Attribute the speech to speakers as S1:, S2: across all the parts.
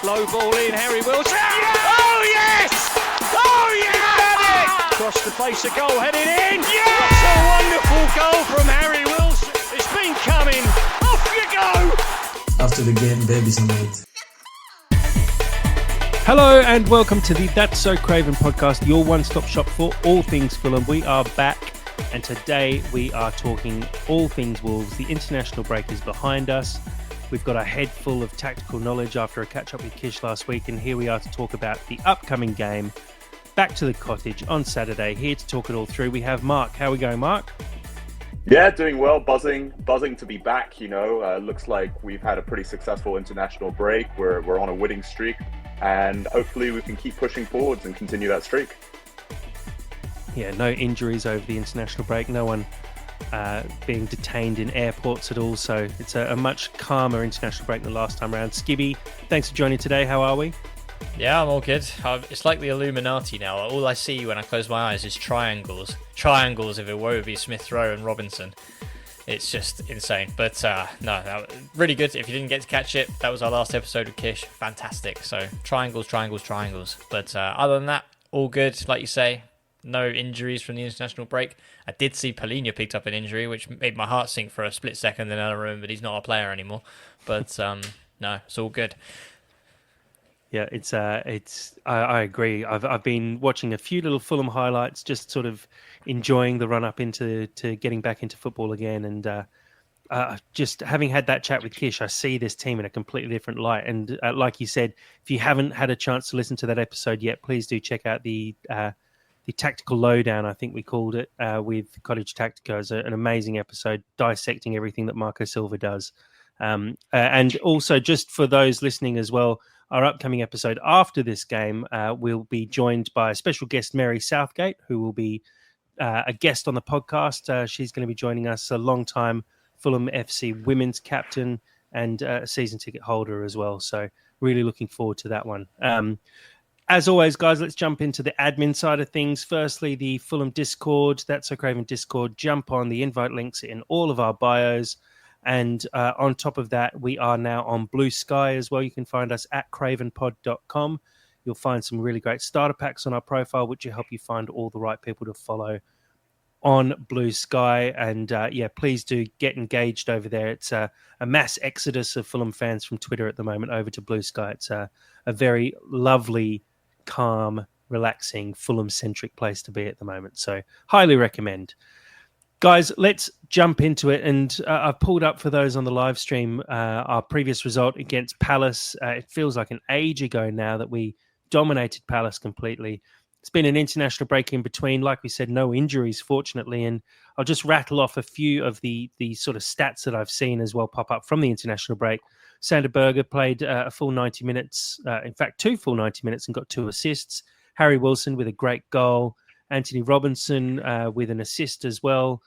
S1: Low ball in, Harry Wilson. Yeah! Oh yes! Oh yeah! Across the face of goal, headed in. Yeah! What a wonderful goal from Harry Wilson. It's been coming. Off you go!
S2: After the game, babies are made.
S3: Hello and welcome to the That's So Craven podcast, your one-stop shop for all things Fulham. We are back and today we are talking all things Wolves. The international break is behind us. We've got a head full of tactical knowledge after a catch-up with Kish last week, and here we are to talk about the upcoming game, back to the cottage on Saturday. Here to talk it all through, we have Mark. How are we going, Mark?
S4: Yeah, doing well, buzzing to be back, looks like we've had a pretty successful international break. We're on a winning streak, and hopefully we can keep pushing forwards and continue that streak.
S3: Yeah, no injuries over the international break, no one being detained in airports at all, so it's a much calmer international break than last time around. Skibby, thanks for joining today. How are we?
S5: Yeah, I'm all good. It's like the Illuminati now. All I see when I close my eyes is triangles. Triangles of Iwobi, Smith Rowe and Robinson. It's just insane. But no, really good. If you didn't get to catch it, that was our last episode with Kish. Fantastic. So triangles. But other than that, all good. Like you say, no injuries from the international break. I did see Palhinha picked up an injury, which made my heart sink for a split second. Then I remembered he's not a player anymore. But no, it's all good.
S3: Yeah, I agree. I've been watching a few little Fulham highlights, just sort of enjoying the run up into getting back into football again, and just having had that chat with Kish, I see this team in a completely different light. And like you said, if you haven't had a chance to listen to that episode yet, please do check out the Tactical Lowdown, I think we called it, with Cottage Tactica. It's an amazing episode dissecting everything that Marco Silva does. And also, just for those listening as well, our upcoming episode after this game, we'll be joined by a special guest, Mary Southgate, who will be a guest on the podcast. She's going to be joining us, a long-time Fulham FC women's captain and a season ticket holder as well. So really looking forward to that one. As always, guys, let's jump into the admin side of things. Firstly, the Fulham Discord, That's So Craven Discord. Jump on, the invite links in all of our bios. And on top of that, we are now on Blue Sky as well. You can find us at cravenpod.com. You'll find some really great starter packs on our profile, which will help you find all the right people to follow on Blue Sky. And please do get engaged over there. It's a mass exodus of Fulham fans from Twitter at the moment over to Blue Sky. It's a very lovely, calm, relaxing, Fulham-centric place to be at the moment. So highly recommend. Guys, let's jump into it. And I've pulled up for those on the live stream our previous result against Palace. It feels like an age ago now that we dominated Palace completely. It's been an international break in between. Like we said, no injuries, fortunately. And I'll just rattle off a few of the sort of stats that I've seen as well pop up from the international break. Sander Berger played a full 90 minutes, in fact, 2 full 90 minutes and got 2 assists. Harry Wilson with a great goal. Anthony Robinson with an assist as well.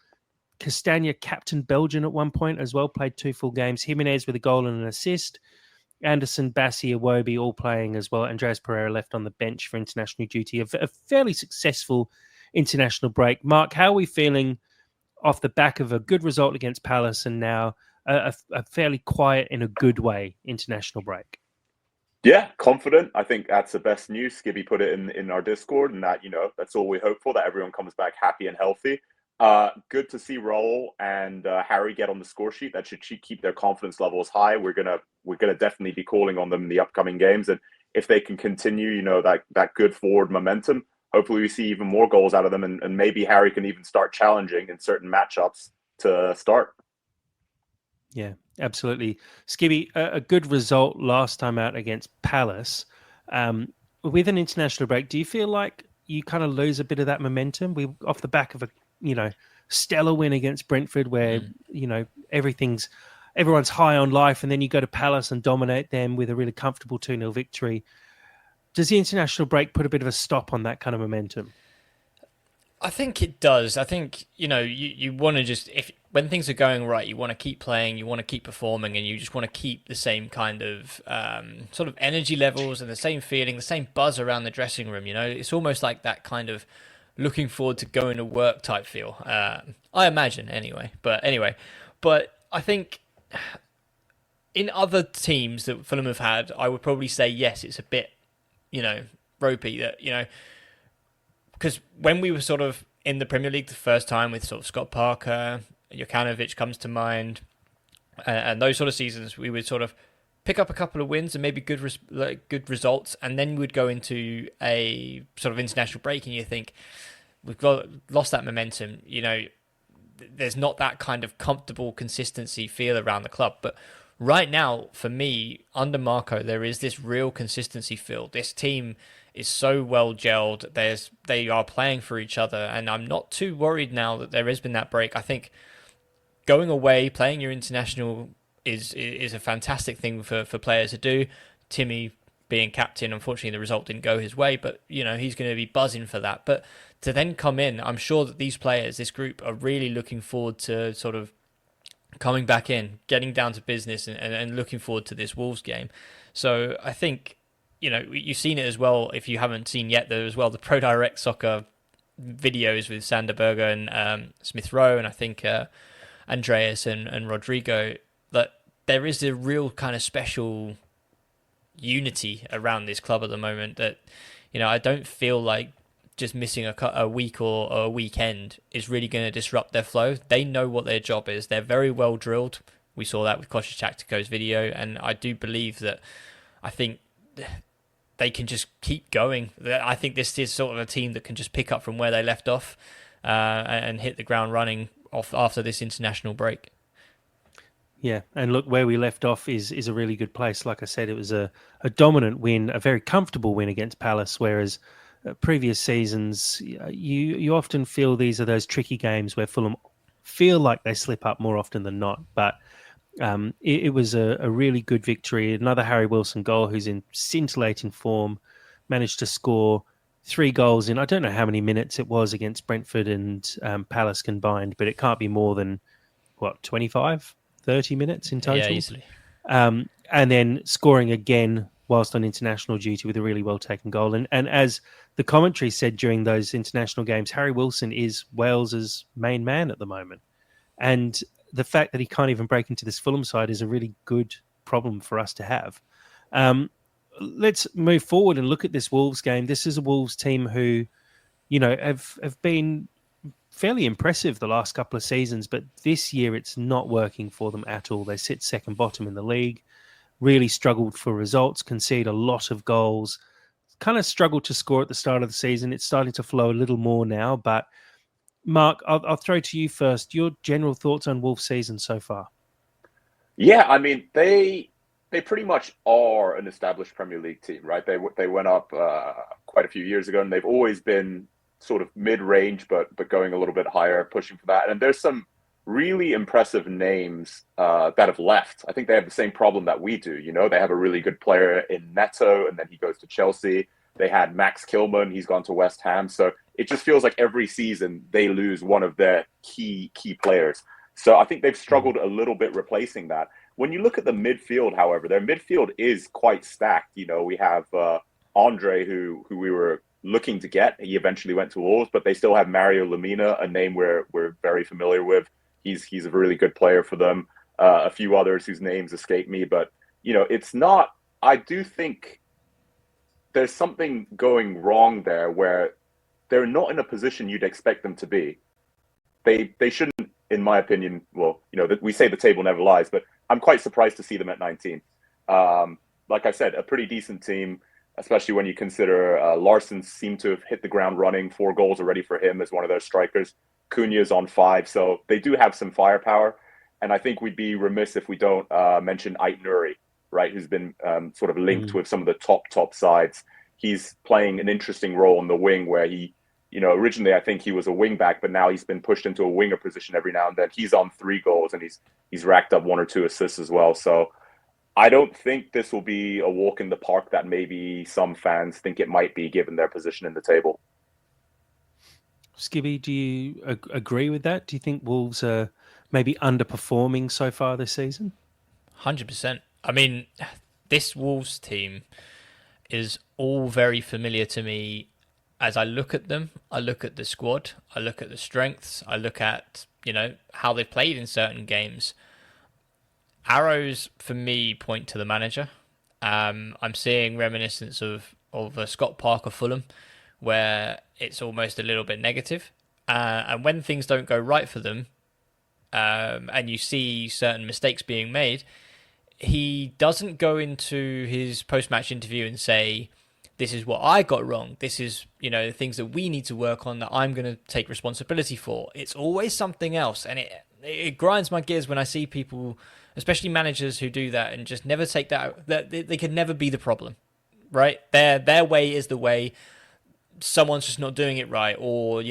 S3: Castagna captained Belgium at one point as well, played 2 full games. Jimenez with a goal and an assist. Anderson, Bassi, Iwobi all playing as well. Andreas Pereira left on the bench for international duty. A fairly successful international break. Mark, how are we feeling off the back of a good result against Palace and now a fairly quiet, in a good way, international break?
S4: Yeah, confident. I think that's the best news. Skibby put it in our Discord, and that, that's all we hope for, that everyone comes back happy and healthy. Good to see Raul and Harry get on the score sheet. That should keep their confidence levels high. We're gonna definitely be calling on them in the upcoming games, and if they can continue, that good forward momentum, hopefully we see even more goals out of them, and maybe Harry can even start challenging in certain matchups to start.
S3: Yeah, absolutely. Skibby, a good result last time out against Palace. With an international break, do you feel like you kind of lose a bit of that momentum? We off the back of a stellar win against Brentford where, everyone's high on life, and then you go to Palace and dominate them with a really comfortable 2-0 victory. Does the international break put a bit of a stop on that kind of momentum?
S5: I think it does. I think, you want to when things are going right, you want to keep playing, you want to keep performing, and you just want to keep the same kind of sort of energy levels and the same feeling, the same buzz around the dressing room. It's almost like that kind of looking forward to going to work type feel. I imagine anyway. But I think in other teams that Fulham have had, I would probably say yes, it's a bit, ropey. That because when we were sort of in the Premier League the first time with sort of Scott Parker, Jokanovic comes to mind, and those sort of seasons, we would sort of pick up a couple of wins and maybe good results, and then we'd go into a sort of international break, and you think lost that momentum. There's not that kind of comfortable consistency feel around the club, but right now, for me, under Marco, there is this real consistency feel. This team is so well gelled. They are playing for each other, and I'm not too worried now that there has been that break. I think going away, playing your international is a fantastic thing for players to do. Timmy being captain, unfortunately the result didn't go his way, but he's going to be buzzing for that. But to then come in, I'm sure that these players, this group, are really looking forward to sort of coming back in, getting down to business, and looking forward to this Wolves game. So I think, you've seen it as well. If you haven't seen yet, there as well the Pro Direct Soccer videos with Sander Berger and Smith Rowe, and I think Andreas and Rodrigo, that there is a real kind of special unity around this club at the moment that, I don't feel like just missing a week or a weekend is really going to disrupt their flow. They know what their job is. They're very well drilled. We saw that with Kostas Tactico's video, and I do believe that I think they can just keep going. I think this is sort of a team that can just pick up from where they left off and hit the ground running off after this international break.
S3: Yeah, and look, where we left off is a really good place. Like I said, it was a dominant win, a very comfortable win against Palace, whereas previous seasons, you often feel these are those tricky games where Fulham feel like they slip up more often than not. But it was a really good victory. Another Harry Wilson goal, who's in scintillating form, managed to score 3 goals in, I don't know how many minutes it was against Brentford and Palace combined, but it can't be more than, 25, 30 minutes in total?
S5: Yeah, easily.
S3: And then scoring again whilst on international duty with a really well-taken goal. And as the commentary said during those international games, Harry Wilson is Wales's main man at the moment. And the fact that he can't even break into this Fulham side is a really good problem for us to have. Let's move forward and look at this Wolves game. This is a Wolves team who, have been fairly impressive the last couple of seasons, but this year it's not working for them at all. They sit second bottom in the league, really struggled for results, concede a lot of goals, kind of struggled to score at the start of the season. It's starting to flow a little more now, but Mark, I'll throw to you first. Your general thoughts on Wolves' season so far?
S4: Yeah, I mean, they pretty much are an established Premier League team, right? They went up quite a few years ago, and they've always been sort of mid-range, but going a little bit higher, pushing for that. And there's some really impressive names that have left. I think they have the same problem that we do. They have a really good player in Neto, and then he goes to Chelsea. They had Max Kilman. He's gone to West Ham. So it just feels like every season they lose one of their key players. So I think they've struggled a little bit replacing that. When you look at the midfield, however, their midfield is quite stacked. We have Andre, who we were looking to get. He eventually went to Wolves, but they still have Mario Lemina, a name we're very familiar with. He's a really good player for them. A few others whose names escape me, but it's not. I do think there's something going wrong there where they're not in a position you'd expect them to be. They shouldn't, in my opinion. Well, we say the table never lies, but I'm quite surprised to see them at 19. Like I said, a pretty decent team, especially when you consider Larson seemed to have hit the ground running. 4 goals already for him as one of their strikers. Cunha's on 5, so they do have some firepower. And I think we'd be remiss if we don't mention Ait Nuri, right, who's been sort of linked with some of the top sides. He's playing an interesting role on the wing where he, originally I think he was a wing back, but now he's been pushed into a winger position every now and then. He's on 3 goals and he's racked up 1 or 2 assists as well. So I don't think this will be a walk in the park that maybe some fans think it might be given their position in the table.
S3: Skibby, do you agree with that? Do you think Wolves are maybe underperforming so far this season?
S5: 100%. I mean, this Wolves team is all very familiar to me. As I look at them, I look at the squad, I look at the strengths, I look at, how they've played in certain games. Arrows for me point to the manager. I'm seeing reminiscence of Scott Parker Fulham, where it's almost a little bit negative. And when things don't go right for them, and you see certain mistakes being made, he doesn't go into his post-match interview and say, "This is what I got wrong. This is, the things that we need to work on that I'm going to take responsibility for." It's always something else, and it grinds my gears when I see people, especially managers, who do that and just never take that. That they can never be the problem, right? Their way is the way. Someone's just not doing it right, or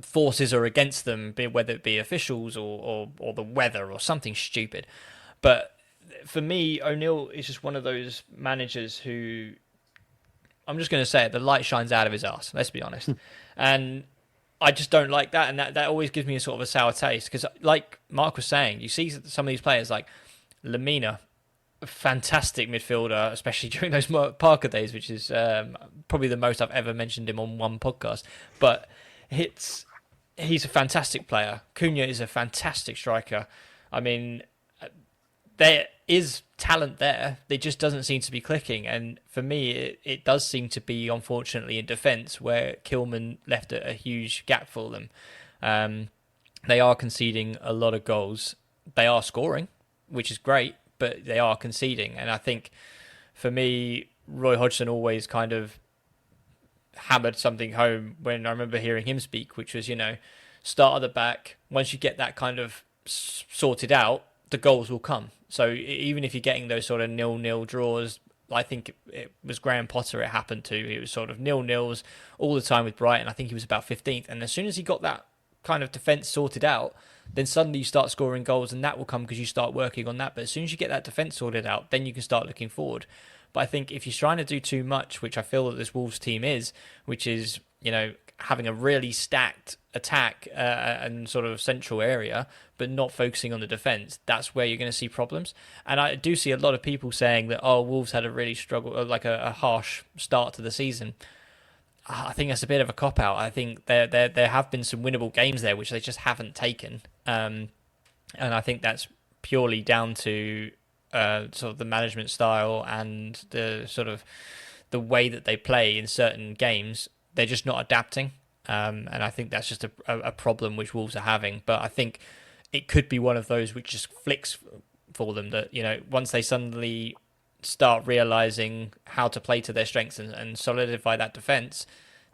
S5: forces are against them, whether it be officials or the weather or something stupid. But for me, O'Neill is just one of those managers who, I'm just going to say it, the light shines out of his ass. Let's be honest, and I just don't like that, and that always gives me a sort of a sour taste, because, like Mark was saying, you see some of these players like Lamina, a fantastic midfielder, especially during those Parker days, which is probably the most I've ever mentioned him on one podcast. But he's a fantastic player. Cunha is a fantastic striker. I mean, there is talent there. It just doesn't seem to be clicking. And for me, it does seem to be, unfortunately, in defence, where Kilman left a huge gap for them. They are conceding a lot of goals. They are scoring, which is great, but they are conceding. And I think, for me, Roy Hodgson always kind of hammered something home when I remember hearing him speak, which was, start at the back. Once you get that kind of sorted out, the goals will come. So even if you're getting those sort of 0-0 draws, I think it was Graham Potter it happened to. It was sort of 0-0s all the time with Brighton. I think he was about 15th. And as soon as he got that kind of defence sorted out, then suddenly you start scoring goals, and that will come because you start working on that. But as soon as you get that defence sorted out, then you can start looking forward. But I think if you're trying to do too much, which I feel that this Wolves team is, which is, having a really stacked attack and sort of central area, but not focusing on the defence, that's where you're going to see problems. And I do see a lot of people saying that, Wolves had a really a harsh start to the season. I think that's a bit of a cop-out. I think there have been some winnable games there, which they just haven't taken. And I think that's purely down to sort of the management style and the sort of the way that they play in certain games. They're just not adapting. And I think that's just a problem which Wolves are having. But I think it could be one of those which just flicks for them, that, once they suddenly start realising how to play to their strengths and solidify that defence,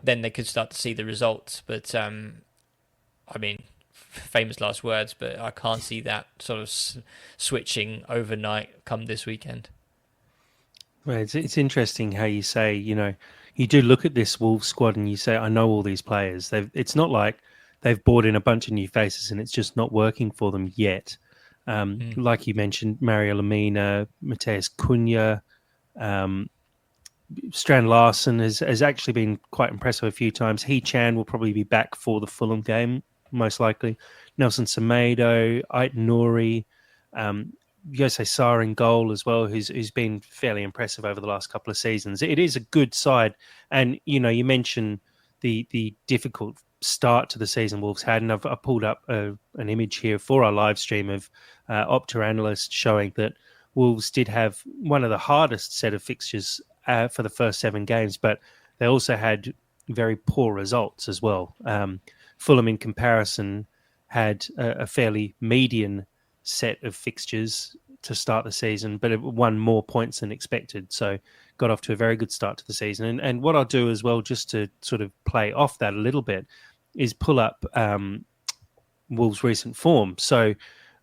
S5: then they could start to see the results. But, I mean, famous last words, but I can't see that sort of switching overnight come this weekend.
S3: Well, it's interesting how you say, you do look at this Wolves squad and you say, I know all these players. It's not like they've brought in a bunch of new faces and it's just not working for them yet. Like you mentioned, Mario Lemina, Mateus Cunha, Strand Larson has actually been quite impressive a few times. He Chan will probably be back for the Fulham game, most likely. Nelson Semedo, Ait Nouri, Jose Sarr in goal as well, who's been fairly impressive over the last couple of seasons. It is a good side. And, you mentioned the difficult start to the season Wolves had, and I've pulled up an image here for our live stream of Opta analyst showing that Wolves did have one of the hardest set of fixtures for the first 7 games, but they also had very poor results as well. Fulham, in comparison, had a fairly median set of fixtures to start the season, but it won more points than expected. So got off to a very good start to the season. And what I'll do as well, just to sort of play off that a little bit, is pull up Wolves' recent form. So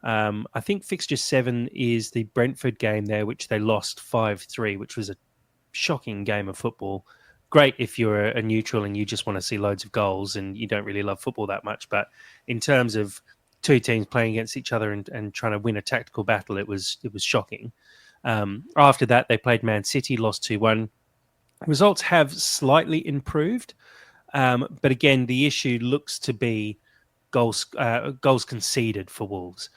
S3: I think fixture 7 is the Brentford game there, which they lost 5-3, which was a shocking game of football. Great if you're a neutral and you just want to see loads of goals and you don't really love football that much. But in terms of two teams playing against each other and trying to win a tactical battle, it was shocking. After that, they played Man City, lost 2-1. Results have slightly improved, but again, the issue looks to be goals conceded for Wolves.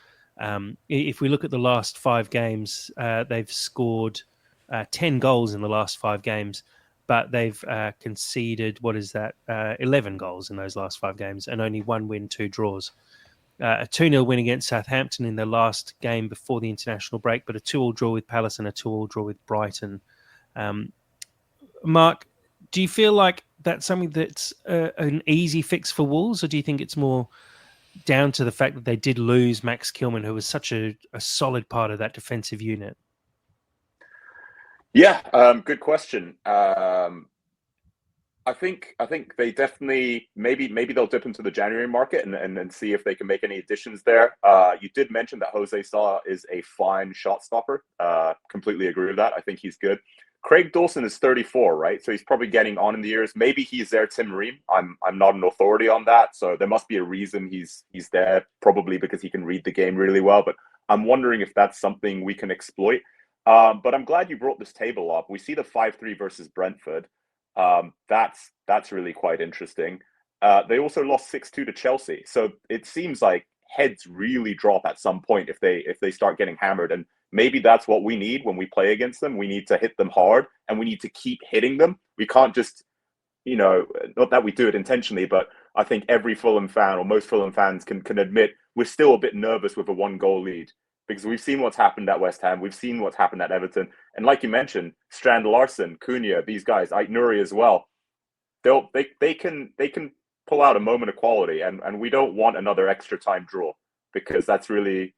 S3: If we look at the last 5 games, they've scored 10 goals in the last 5 games, but they've conceded, 11 goals in those last 5 games, and only 1 win, 2 draws. a 2-0 win against Southampton in their last game before the international break, but a 2-2 draw with Palace and a 2-2 draw with Brighton. Mark, do you feel like that's something that's an easy fix for Wolves, or do you think it's more down to the fact that they did lose Max Kilman, who was such a solid part of that defensive unit?
S4: Yeah, good question. I think they definitely maybe they'll dip into the January market and see if they can make any additions there. You did mention that Jose Sa is a fine shot stopper. Completely agree with that. I think he's good. Craig Dawson is 34, right? So he's probably getting on in the years. Maybe he's there, Tim Ream. I'm not an authority on that, so there must be a reason he's there. Probably because he can read the game really well. But I'm wondering if that's something we can exploit. But I'm glad you brought this table up. We see the 5-3 versus Brentford. That's really quite interesting. They also lost 6-2 to Chelsea. So it seems like heads really drop at some point if they start getting hammered. And maybe that's what we need when we play against them. We need to hit them hard and we need to keep hitting them. We can't just, not that we do it intentionally, but I think every Fulham fan or most Fulham fans can admit we're still a bit nervous with a 1-goal lead. Because we've seen what's happened at West Ham. We've seen what's happened at Everton. And like you mentioned, Strand Larson, Cunha, these guys, Ait Nouri as well, they can pull out a moment of quality. And we don't want another extra time draw because that's really,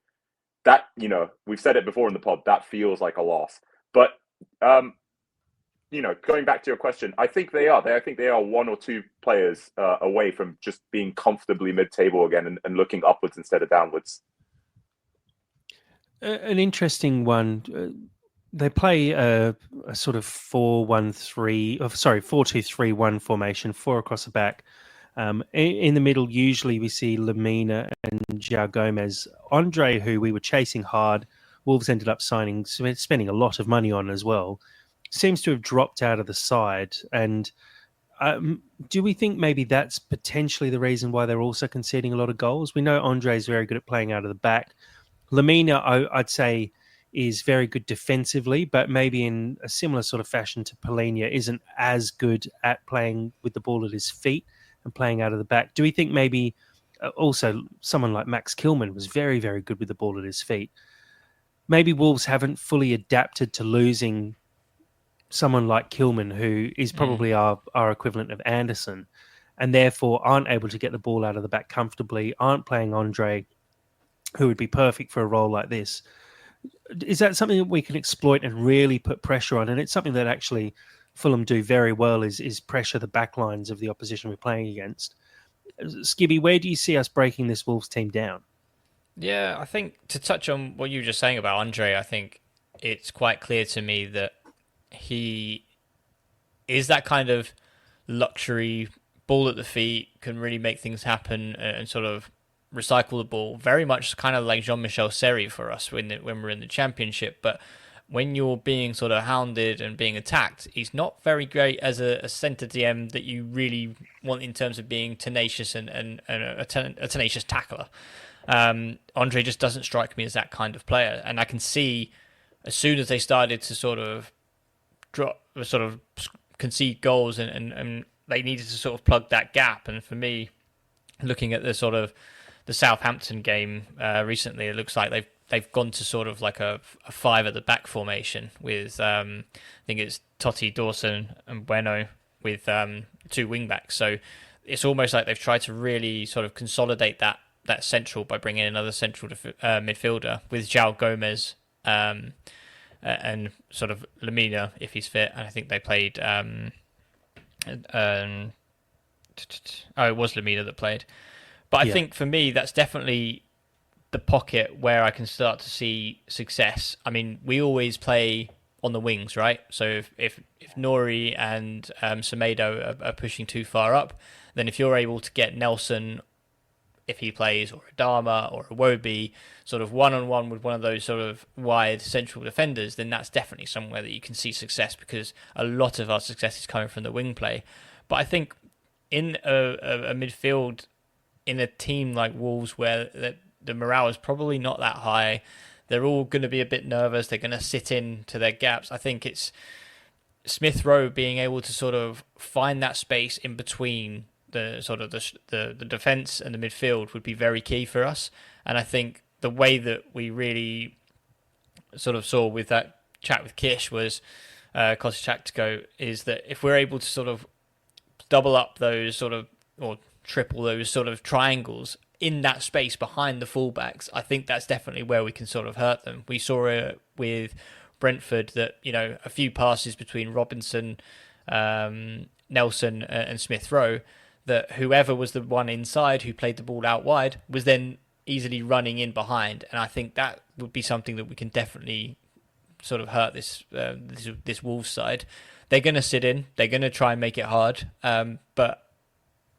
S4: we've said it before in the pod, that feels like a loss. But, going back to your question, I think they are. I think they are one or two players away from just being comfortably mid-table again and looking upwards instead of downwards.
S3: An interesting one. They play a sort of 4-2-3-1 formation, 4 across the back. In the middle, usually we see Lamina and João Gomez. Andre, who we were chasing hard, Wolves ended up spending a lot of money on as well, seems to have dropped out of the side. And do we think maybe that's potentially the reason why they're also conceding a lot of goals? We know Andre is very good at playing out of the back. Lamina, I'd say, is very good defensively, but maybe in a similar sort of fashion to Palhinha, isn't as good at playing with the ball at his feet and playing out of the back. Do we think maybe also someone like Max Kilman was very, very good with the ball at his feet? Maybe Wolves haven't fully adapted to losing someone like Kilman, who is probably our equivalent of Anderson, and therefore aren't able to get the ball out of the back comfortably, aren't playing Andre, who would be perfect for a role like this. Is that something that we can exploit and really put pressure on? And it's something that actually Fulham do very well is pressure the backlines of the opposition we're playing against. Skibby, where do you see us breaking this Wolves team down?
S5: Yeah, I think to touch on what you were just saying about Andre, I think it's quite clear to me that he is that kind of luxury ball at the feet, can really make things happen and sort of recycle the ball, very much kind of like Jean-Michel Seri for us when we're in the Championship. But when you're being sort of hounded and being attacked, he's not very great as a centre DM that you really want in terms of being tenacious and a tenacious tackler. Andre just doesn't strike me as that kind of player, and I can see as soon as they started to sort of concede goals and they needed to sort of plug that gap. And for me, looking at the Southampton game recently, it looks like they've gone to sort of like a 5 at the back formation with I think it's Totti, Dawson and Bueno with 2 wing backs. So it's almost like they've tried to really sort of consolidate that central by bringing in another central midfielder with João Gomez and sort of Lamina if he's fit. And I think they played it was Lamina that played. But I think for me, that's definitely the pocket where I can start to see success. I mean, we always play on the wings, right? So if Nori and Semedo are pushing too far up, then if you're able to get Nelson, if he plays, or Adama or Iwobi, sort of one-on-one with one of those sort of wide central defenders, then that's definitely somewhere that you can see success, because a lot of our success is coming from the wing play. But I think in a midfield, in a team like Wolves where the morale is probably not that high, they're all going to be a bit nervous, they're going to sit into their gaps. I think it's Smith Rowe being able to sort of find that space in between the sort of the defense and the midfield would be very key for us. And I think the way that we really sort of saw with that chat with Kish was Koscielny is that if we're able to sort of double up those sort of or triple those sort of triangles in that space behind the fullbacks, I think that's definitely where we can sort of hurt them. We saw it with Brentford that, you know, a few passes between Robinson, Nelson and Smith Rowe, that whoever was the one inside who played the ball out wide was then easily running in behind. And I think that would be something that we can definitely sort of hurt this Wolves side. They're going to sit in. They're going to try and make it hard. But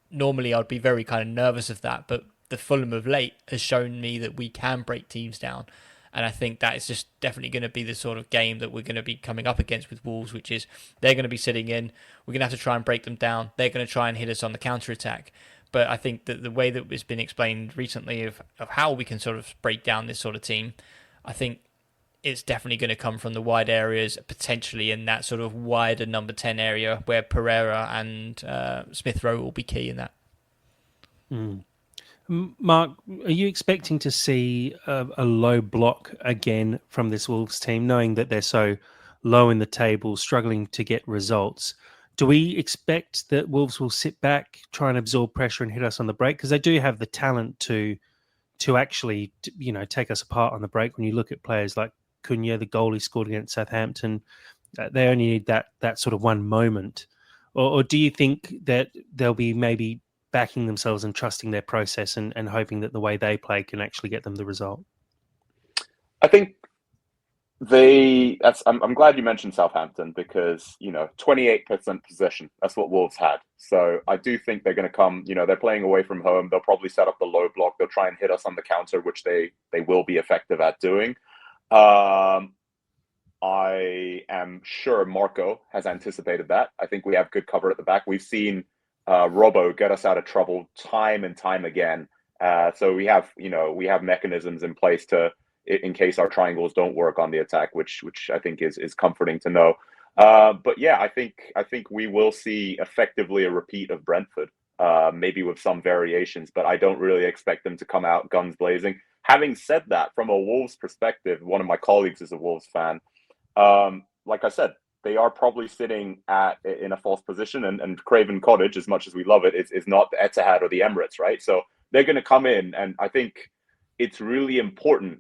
S5: normally I'd be very kind of nervous of that. But the Fulham of late has shown me that we can break teams down. And I think that is just definitely going to be the sort of game that we're going to be coming up against with Wolves, which is they're going to be sitting in. We're going to have to try and break them down. They're going to try and hit us on the counter-attack. But I think that the way that it's been explained recently of how we can sort of break down this sort of team, I think it's definitely going to come from the wide areas, potentially in that sort of wider number 10 area where Pereira and Smith Rowe will be key in that.
S3: Mm. Mark, are you expecting to see a low block again from this Wolves team, knowing that they're so low in the table, struggling to get results? Do we expect that Wolves will sit back, try and absorb pressure and hit us on the break? Because they do have the talent to actually, you know, take us apart on the break. When you look at players like Cunha, the goal he scored against Southampton, they only need that sort of one moment. Or do you think that they'll be maybe backing themselves and trusting their process and hoping that the way they play can actually get them the result?
S4: I think I'm glad you mentioned Southampton because, you know, 28% possession, that's what Wolves had. So I do think they're going to come, you know, they're playing away from home. They'll probably set up the low block. They'll try and hit us on the counter, which they will be effective at doing. I am sure Marco has anticipated that. I think we have good cover at the back. We've seen Robbo get us out of trouble time and time again. So we have mechanisms in place in case our triangles don't work on the attack, which I think is comforting to know. But yeah, I think we will see effectively a repeat of Brentford, maybe with some variations, but I don't really expect them to come out guns blazing. Having said that, from a Wolves perspective, one of my colleagues is a Wolves fan. Like I said, they are probably sitting in a false position, and Craven Cottage, as much as we love it, is not the Etihad or the Emirates, right? So they're going to come in, and I think it's really important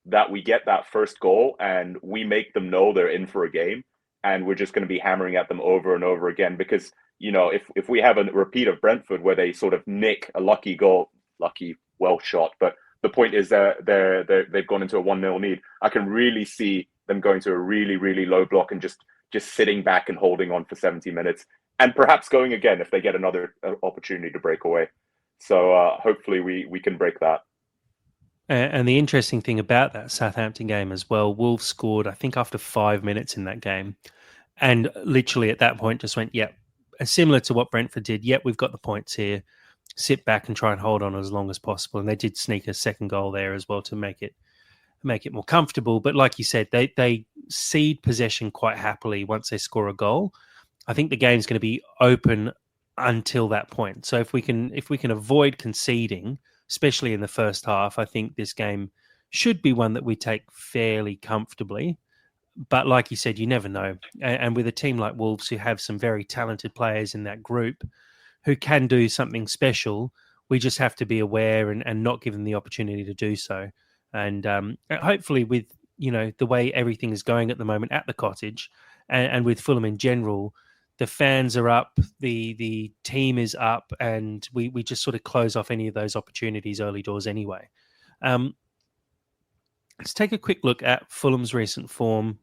S4: that we get that first goal and we make them know they're in for a game, and we're just going to be hammering at them over and over again. Because, you know, if we have a repeat of Brentford where they sort of nick a lucky goal, well shot, but the point is that they've gone into a 1-0 lead, I can really see them going to a really, really low block and just sitting back and holding on for 70 minutes, and perhaps going again if they get another opportunity to break away. So hopefully we can break that.
S3: And the interesting thing about that Southampton game as well, Wolves scored, I think, after 5 minutes in that game. And literally at that point just went, yep, similar to what Brentford did. Yep, we've got the points here. Sit back and try and hold on as long as possible. And they did sneak a second goal there as well to make it more comfortable. But like you said, they cede possession quite happily once they score a goal. I think the game's going to be open until that point. So if we can avoid conceding, especially in the first half, I think this game should be one that we take fairly comfortably. But like you said, you never know. And with a team like Wolves, who have some very talented players in that group who can do something special, we just have to be aware and not give them the opportunity to do so. And hopefully with, you know, the way everything is going at the moment at the Cottage and with Fulham in general, the fans are up, the team is up, and we just sort of close off any of those opportunities early doors anyway. Let's take a quick look at Fulham's recent form.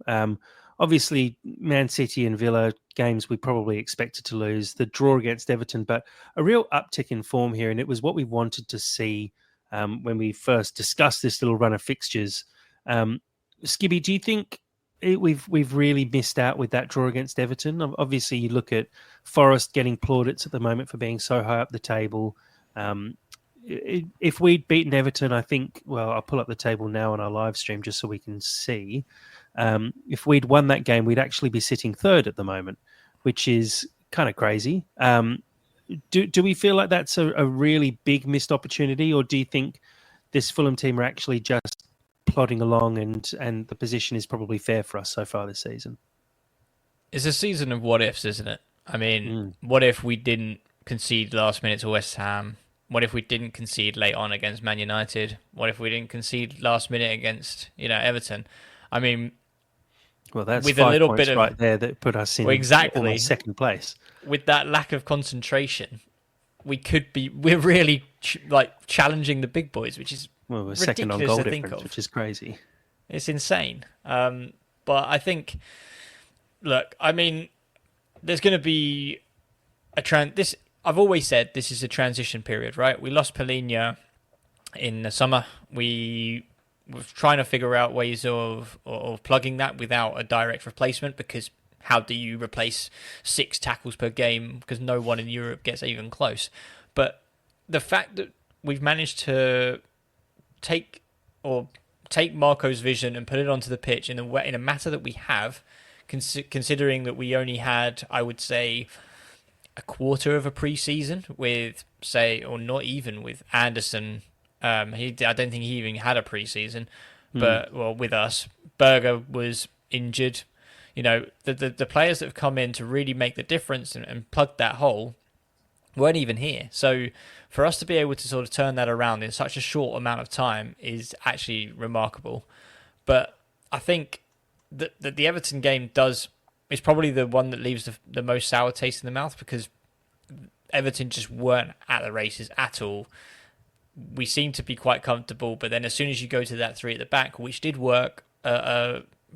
S3: Obviously, Man City and Villa games we probably expected to lose. The draw against Everton, but a real uptick in form here, and it was what we wanted to see when we first discussed this little run of fixtures. Skibby, do you think we've really missed out with that draw against Everton? Obviously, you look at Forest getting plaudits at the moment for being so high up the table. If we'd beaten Everton, I think, well, I'll pull up the table now on our live stream just so we can see. If we'd won that game, we'd actually be sitting third at the moment, which is kind of crazy. Do we feel like that's a really big missed opportunity, or do you think this Fulham team are actually just plodding along and the position is probably fair for us so far this season?
S5: It's a season of what ifs, isn't it? I mean, what if we didn't concede last minute to West Ham? What if we didn't concede late on against Man United? What if we didn't concede last minute against Everton? I mean,
S3: well, that's
S5: with
S3: 5
S5: a little
S3: points
S5: bit of
S3: right there that put us in almost second place.
S5: With that lack of concentration, we're really challenging the big boys, which is
S3: we're
S5: ridiculous
S3: second on goal
S5: to think
S3: difference,
S5: of.
S3: which is crazy.
S5: It's insane. But I think, look, I mean, there's going to be this. I've always said this is a transition period, right? We lost Palhinha in the summer. We were trying to figure out ways of plugging that without a direct replacement, because how do you replace 6 tackles per game? Because no one in Europe gets even close. But the fact that we've managed to take Marco's vision and put it onto the pitch in a matter that we have, considering that we only had, I would say, a quarter of a pre-season with, say, or not even with Anderson. I don't think he even had a pre-season, but with us, Berger was injured. The players that have come in to really make the difference and plug that hole weren't even here. So for us to be able to sort of turn that around in such a short amount of time is actually remarkable. But I think that the Everton game is probably the one that leaves the most sour taste in the mouth, because Everton just weren't at the races at all. We seemed to be quite comfortable, but then as soon as you go to that 3 at the back, which did work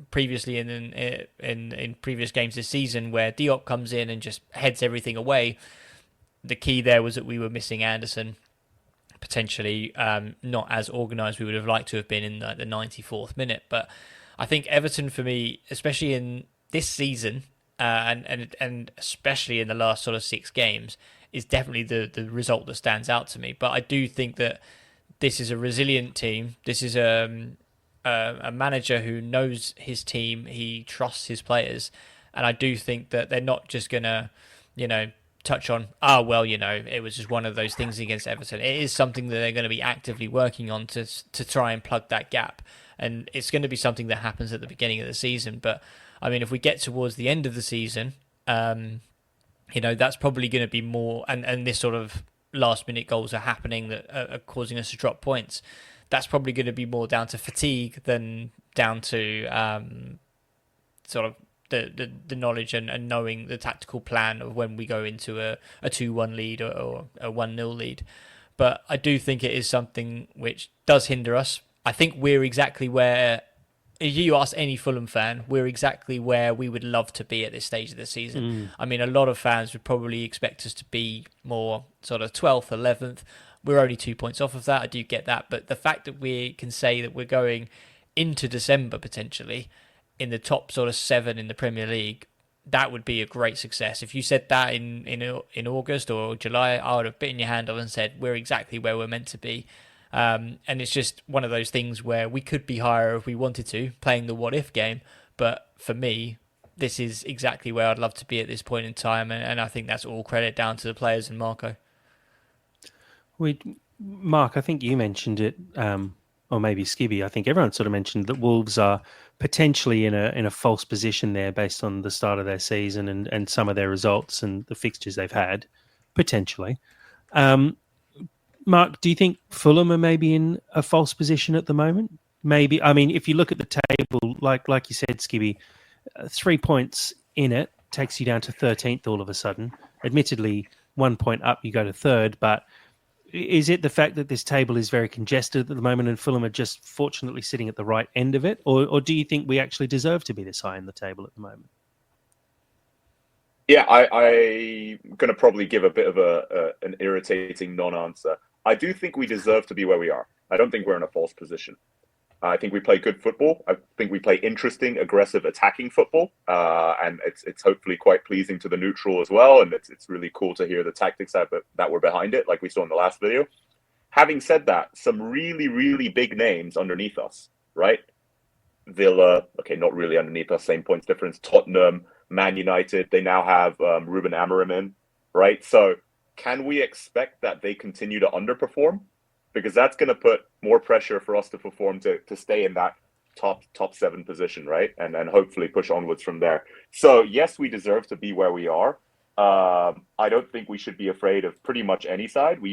S5: previously in previous games this season, where Diop comes in and just heads everything away, the key there was that we were missing Anderson, potentially not as organised we would have liked to have been in the 94th minute. But I think Everton, for me, especially in this season, and especially in the last sort of 6 games, is definitely the result that stands out to me. But I do think that this is a resilient team. This is a manager who knows his team. He trusts his players. And I do think that they're not just going to, touch on, it was just one of those things against Everton. It is something that they're going to be actively working on to try and plug that gap. And it's going to be something that happens at the beginning of the season. But I mean, if we get towards the end of the season, that's probably going to be more, and this sort of last minute goals are happening that are causing us to drop points. That's probably going to be more down to fatigue than down to sort of the knowledge and knowing the tactical plan of when we go into a 2-1 lead or a 1-0 lead. But I do think it is something which does hinder us. I think we're exactly where, if you ask any Fulham fan, we're exactly where we would love to be at this stage of the season. I mean, a lot of fans would probably expect us to be more sort of 12th, 11th. We're only 2 points off of that. I do get that. But the fact that we can say that we're going into December potentially in the top sort of 7 in the Premier League, that would be a great success. If you said that in August or July, I would have bitten your hand off and said we're exactly where we're meant to be. And it's just one of those things where we could be higher if we wanted to, playing the what-if game. But for me, this is exactly where I'd love to be at this point in time. And I think that's all credit down to the players and Marco.
S3: Mark, I think you mentioned it, or maybe Skibby. I think everyone sort of mentioned that Wolves are potentially in a false position there based on the start of their season and some of their results and the fixtures they've had, potentially. Mark, do you think Fulham are maybe in a false position at the moment? Maybe. I mean, if you look at the table, like you said, Skibby, 3 points in it takes you down to 13th all of a sudden. Admittedly, 1 point up, you go to 3rd, but is it the fact that this table is very congested at the moment and Fulham are just fortunately sitting at the right end of it? Or do you think we actually deserve to be this high in the table at the moment?
S4: Yeah, I'm going to probably give a bit of an irritating non-answer. I do think we deserve to be where we are. I don't think we're in a false position. I think we play good football. I think we play interesting, aggressive, attacking football. And it's hopefully quite pleasing to the neutral as well. And it's really cool to hear the tactics that were behind it, like we saw in the last video. Having said that, some really, really big names underneath us, right? Villa, okay, not really underneath us, same points difference. Tottenham, Man United, they now have Ruben Amorim in, right? So can we expect that they continue to underperform? Because that's going to put more pressure for us to perform to stay in that top 7 position, right? And hopefully push onwards from there. So yes, we deserve to be where we are. I don't think we should be afraid of pretty much any side. We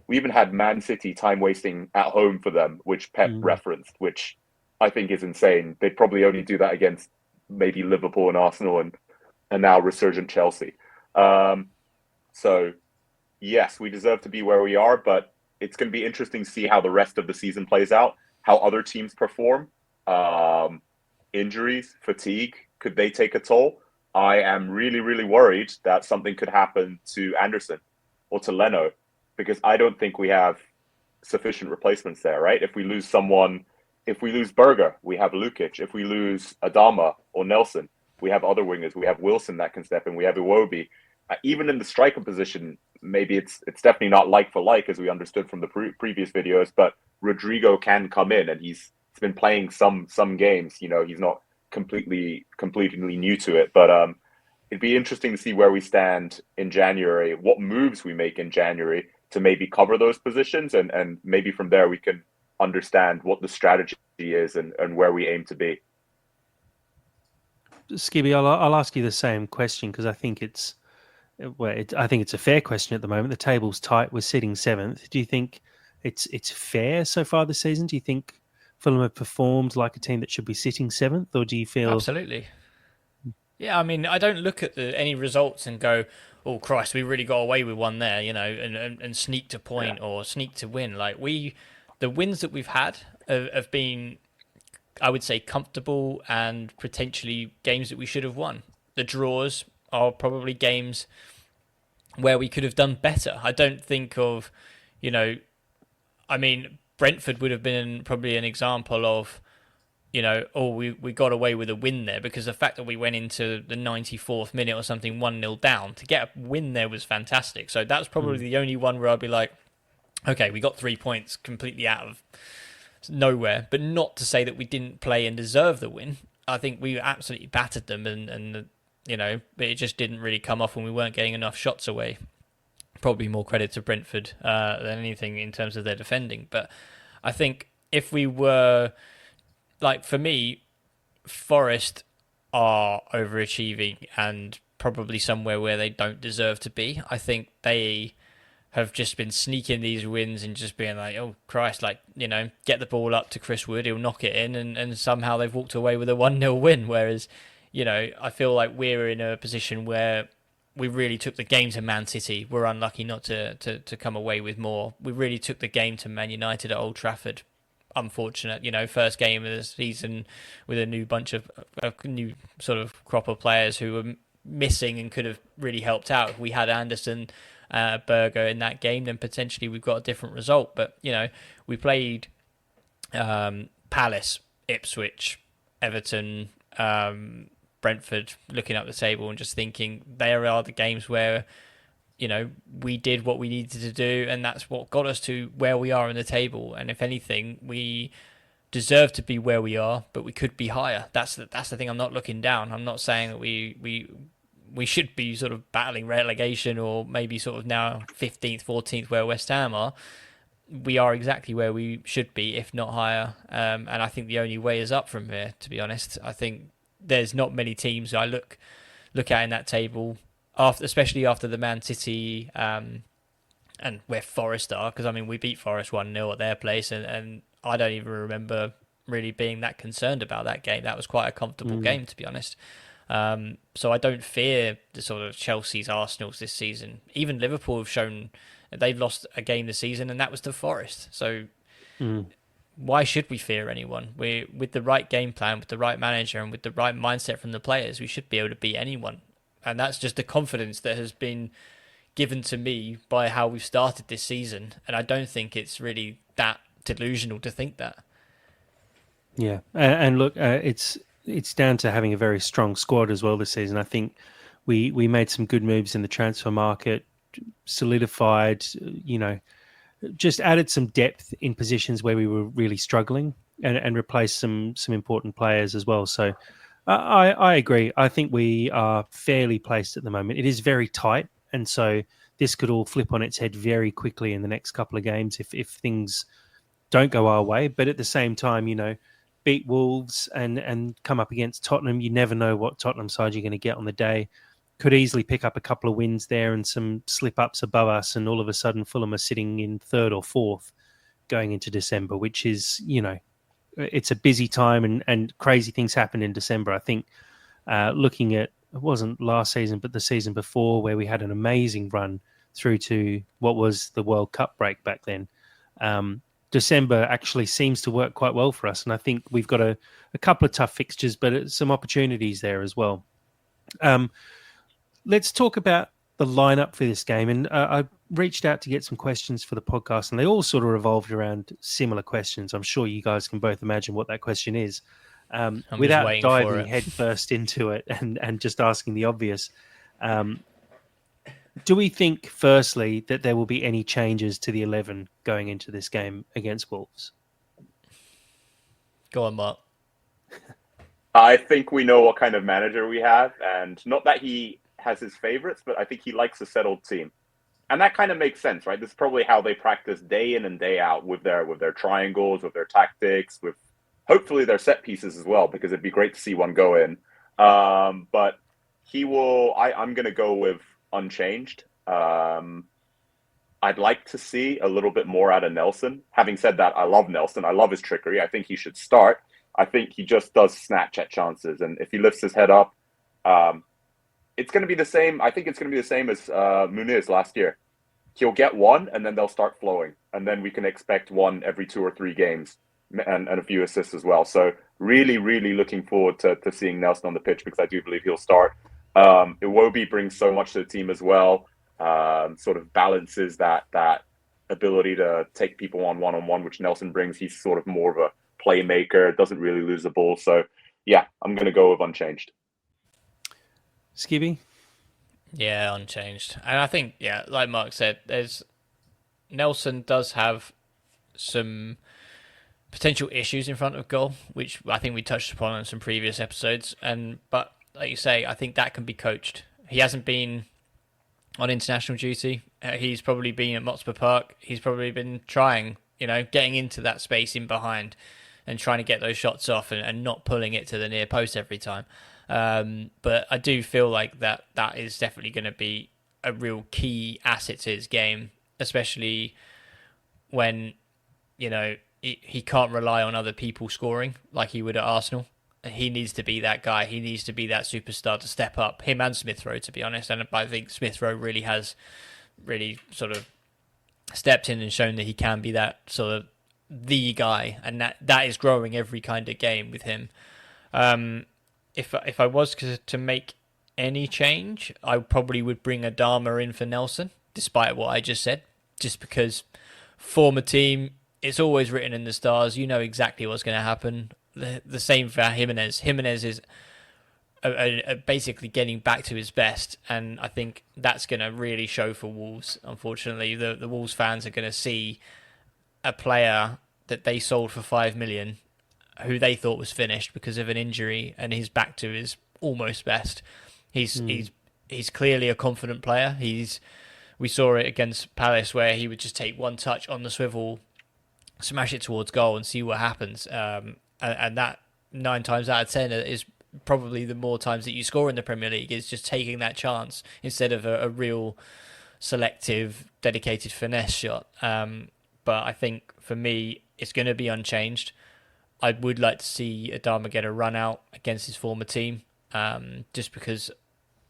S4: even had Man City time wasting at home for them, which Pep referenced, which I think is insane. They'd probably only do that against maybe Liverpool and Arsenal and now resurgent Chelsea. So yes, we deserve to be where we are, but it's going to be interesting to see how the rest of the season plays out, how other teams perform. Injuries, fatigue, could they take a toll? I am really, really worried that something could happen to Anderson or to Leno, because I don't think we have sufficient replacements there, right? If we lose someone, if we lose Berger, we have Lukic. If we lose Adama or Nelson, we have other wingers. We have Wilson that can step in. We have Iwobi. Even in the striker position, maybe it's definitely not like for like, as we understood from the previous videos, but Rodrigo can come in, and he's been playing some games. You know, he's not completely new to it, but it'd be interesting to see where we stand in January, what moves we make in January to maybe cover those positions, and maybe from there we can understand what the strategy is and where we aim to be.
S3: Skibby, I'll ask you the same question, because I think it's a fair question at the moment. The table's tight. We're sitting 7th. Do you think it's fair so far this season? Do you think Fulham have performed like a team that should be sitting 7th, or do you feel...
S5: Absolutely. Yeah, I mean, I don't look at any results and go, oh, Christ, we really got away with one there, you know, and sneak to point or sneak to win. Like, the wins that we've had have been, I would say, comfortable and potentially games that we should have won. The draws are probably games where we could have done better. I don't think of, you know, I mean, Brentford would have been probably an example of, you know, we got away with a win there, because the fact that we went into the 94th minute or something 1-0 down, to get a win there was fantastic. So that was probably the only one where I'd be like, okay, we got 3 points completely out of nowhere, but not to say that we didn't play and deserve the win. I think we absolutely battered them, and you know, but it just didn't really come off when we weren't getting enough shots away. Probably more credit to Brentford than anything in terms of their defending. But I think if we were, like, for me, Forest are overachieving and probably somewhere where they don't deserve to be. I think they have just been sneaking these wins and just being like, oh, Christ, like, you know, get the ball up to Chris Wood, he'll knock it in, and somehow they've walked away with a 1-0 win. Whereas, you know, I feel like we're in a position where we really took the game to Man City. We're unlucky not to come away with more. We really took the game to Man United at Old Trafford. Unfortunate, you know, first game of the season with a new bunch of new sort of crop of players who were missing and could have really helped out. If we had Anderson, Berger in that game, then potentially we've got a different result. But, you know, we played Palace, Ipswich, Everton, Brentford, looking up the table and just thinking there are the games where, you know, we did what we needed to do, and that's what got us to where we are in the table. And if anything, we deserve to be where we are, but we could be higher. That's the thing. I'm not looking down. I'm not saying that we should be sort of battling relegation or maybe sort of now 15th, 14th where West Ham are. We are exactly where we should be, if not higher. And I think the only way is up from here, to be honest. I think there's not many teams I look at in that table, especially after the Man City and where Forest are, because I mean we beat Forest 1-0 at their place, and I don't even remember really being that concerned about that game. That was quite a comfortable game, to be honest. So I don't fear the sort of Chelsea's, Arsenal's this season. Even Liverpool have shown they've lost a game this season, and that was to Forest. So why should we fear anyone? With the right game plan, with the right manager, and with the right mindset from the players, we should be able to beat anyone. And that's just the confidence that has been given to me by how we've started this season. And I don't think it's really that delusional to think that.
S3: Yeah, and look, it's down to having a very strong squad as well this season. I think we made some good moves in the transfer market, solidified, you know, just added some depth in positions where we were really struggling, and replaced some important players as well. So I agree. I think we are fairly placed at the moment. It is very tight, and so this could all flip on its head very quickly in the next couple of games if things don't go our way. But at the same time, beat Wolves and come up against Tottenham. You never know what Tottenham side you're going to get on the day. Could easily pick up a couple of wins there and some slip-ups above us, and all of a sudden Fulham are sitting in third or fourth going into December, which is, it's a busy time and crazy things happen in December. I think looking at, it wasn't last season, but the season before, where we had an amazing run through to what was the World Cup break back then. December actually seems to work quite well for us, and I think we've got a couple of tough fixtures, but some opportunities there as well. Let's talk about the lineup for this game, and I reached out to get some questions for the podcast, and they all sort of revolved around similar questions. I'm sure you guys can both imagine what that question is. Without diving headfirst into it and just asking the obvious, do we think, firstly, that there will be any changes to the 11 going into this game against Wolves?
S5: Go on, Mark.
S4: I think we know what kind of manager we have, and not that he has his favorites, but I think he likes a settled team. And that kind of makes sense, right? This is probably how they practice day in and day out with their triangles, with their tactics, with hopefully their set pieces as well, because it'd be great to see one go in. But he will. I'm going to go with unchanged. I'd like to see a little bit more out of Nelson. Having said that, I love Nelson. I love his trickery. I think he should start. I think he just does snatch at chances, and if he lifts his head up, it's going to be the same. I think it's going to be the same as Muniz last year. He'll get one, and then they'll start flowing, and then we can expect one every 2 or 3 games. And a few assists as well. So really, really looking forward to seeing Nelson on the pitch, because I do believe he'll start. Iwobi brings so much to the team as well. Sort of balances that ability to take people on one-on-one, which Nelson brings. He's sort of more of a playmaker, doesn't really lose the ball. So yeah, I'm going to go with unchanged.
S3: Skibby?
S5: Yeah, unchanged. And I think, like Mark said, Nelson does have some potential issues in front of goal, which I think we touched upon in some previous episodes. But like you say, I think that can be coached. He hasn't been on international duty. He's probably been at Motspur Park. He's probably been trying, getting into that space in behind and trying to get those shots off and not pulling it to the near post every time. But I do feel like that is definitely going to be a real key asset to his game, especially when, he can't rely on other people scoring like he would at Arsenal. He needs to be that guy. He needs to be that superstar to step up. Him and Smith Rowe, to be honest. And I think Smith Rowe really has sort of stepped in and shown that he can be that sort of the guy. And that is growing every kind of game with him. If I was to make any change, I probably would bring Adama in for Nelson, despite what I just said. Just because former team, it's always written in the stars. You know exactly what's going to happen. The same for Jimenez. Jimenez is basically getting back to his best, and I think that's going to really show for Wolves. Unfortunately, the Wolves fans are going to see a player that they sold for 5 million, who they thought was finished because of an injury, and he's back to his almost best. He's clearly a confident player. We saw it against Palace where he would just take one touch on the swivel, smash it towards goal, and see what happens. And that 9 times out of 10 is probably the more times that you score in the Premier League, is just taking that chance instead of a real selective, dedicated finesse shot. But I think for me, it's going to be unchanged. I would like to see Adama get a run out against his former team, just because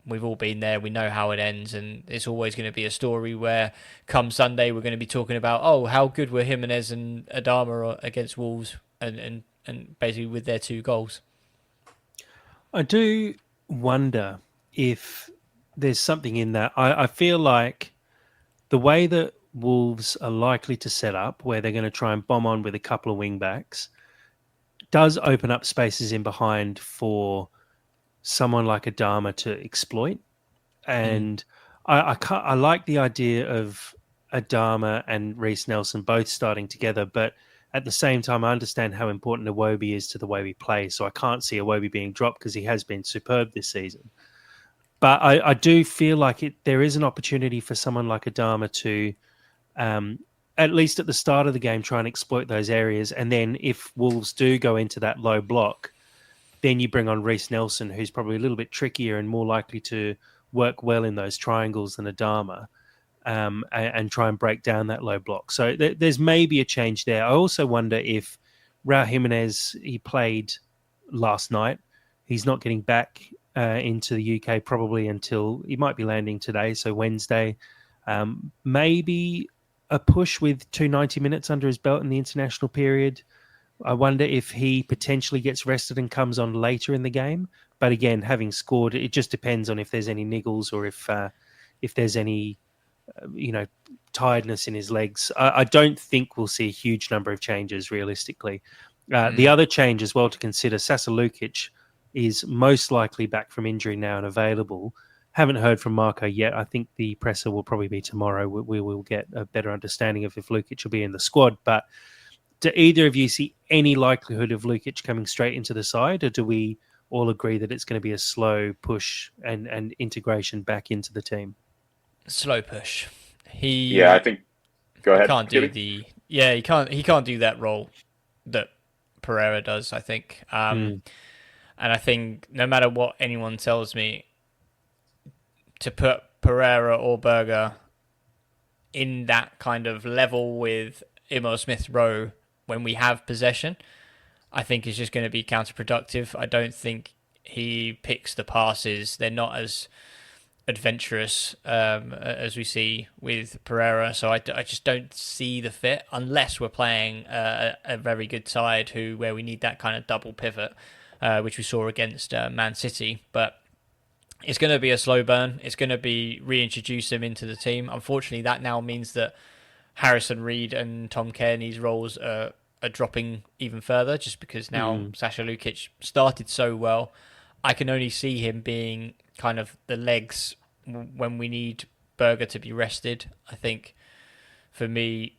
S5: we've all been there. We know how it ends, and it's always going to be a story where come Sunday we're going to be talking about, how good were Jimenez and Adama against Wolves, and basically with their 2 goals.
S3: I do wonder if there's something in that. I feel like the way that Wolves are likely to set up, where they're going to try and bomb on with a couple of wing backs, does open up spaces in behind for someone like Adama to exploit. And I like the idea of Adama and Reece Nelson both starting together, but at the same time, I understand how important Iwobi is to the way we play. So I can't see Iwobi being dropped because he has been superb this season. But I do feel like there is an opportunity for someone like Adama to, at least at the start of the game, try and exploit those areas. And then if Wolves do go into that low block, then you bring on Reece Nelson, who's probably a little bit trickier and more likely to work well in those triangles than Adama, and try and break down that low block. So there's maybe a change there. I also wonder if Raul Jimenez, he played last night. He's not getting back into the UK probably until he might be landing today, so Wednesday. Maybe a push with 290 minutes under his belt in the international period. I wonder if he potentially gets rested and comes on later in the game. But again, having scored, it just depends on if there's any niggles or if there's any tiredness in his legs. I don't think we'll see a huge number of changes realistically. The other change as well to consider, Sasa Lukic is most likely back from injury now and available. Haven't heard from Marco yet. I think the presser will probably be tomorrow. We will get a better understanding of if Lukic will be in the squad. But do either of you see any likelihood of Lukic coming straight into the side, or do we all agree that it's going to be a slow push and integration back into the team?
S5: Slow push.
S4: I think. Go ahead.
S5: He can't do that role that Pereira does, I think. And I think no matter what anyone tells me, to put Pereira or Berger in that kind of level with Imo Smith-Rowe when we have possession, I think is just going to be counterproductive. I don't think he picks the passes. They're not as adventurous as we see with Pereira. So I just don't see the fit unless we're playing a very good side where we need that kind of double pivot, which we saw against Man City. But it's going to be a slow burn. It's going to be reintroduce him into the team. Unfortunately, that now means that Harrison Reed and Tom Kearney's roles are dropping even further, just because now Sasha Lukic started so well. I can only see him being kind of the legs when we need Berger to be rested. I think for me,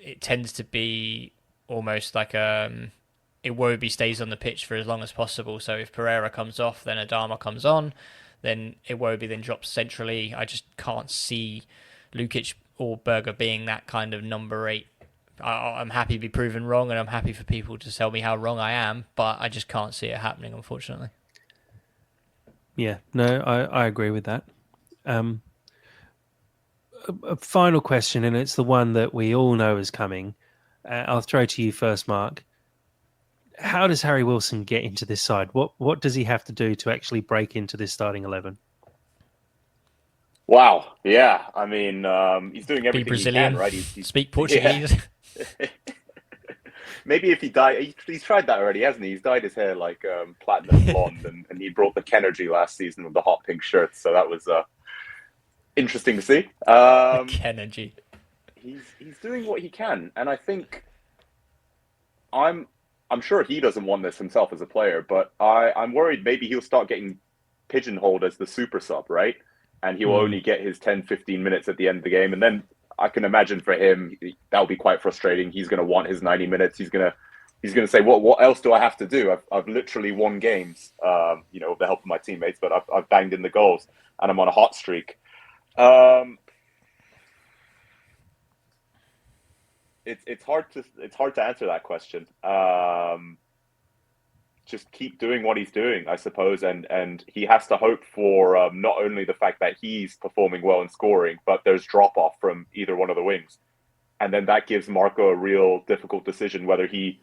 S5: it tends to be almost like Iwobi stays on the pitch for as long as possible. So if Pereira comes off, then Adama comes on, then Iwobi then drops centrally. I just can't see Lukic or Berger being that kind of number 8. I'm happy to be proven wrong, and I'm happy for people to tell me how wrong I am, but I just can't see it happening, unfortunately.
S3: Yeah, no, I agree with that. A final question, and it's the one that we all know is coming. I'll throw to you first, Mark. How does Harry Wilson get into this side? What does he have to do to actually break into this starting 11?
S4: Wow. Yeah. I mean, he's doing everything
S5: Be Brazilian,
S4: he can, right? He's
S5: speak Portuguese.
S4: Yeah. Maybe if he dyed, he's tried that already, hasn't he? He's dyed his hair like platinum blonde, and he brought the Kenergy last season with the hot pink shirts. So that was interesting to see.
S5: Kenergy.
S4: He's doing what he can, and I think I'm sure he doesn't want this himself as a player, but I'm worried maybe he'll start getting pigeonholed as the super sub, right? And he will only get his 10, 15 minutes at the end of the game. And then I can imagine for him, that'll be quite frustrating. He's going to want his 90 minutes. He's going to say, what else do I have to do? I've literally won games, with the help of my teammates, but I've banged in the goals and I'm on a hot streak. It's hard to answer that question. Just keep doing what he's doing, I suppose, and he has to hope for not only the fact that he's performing well and scoring, but there's drop off from either one of the wings, and then that gives Marco a real difficult decision whether he,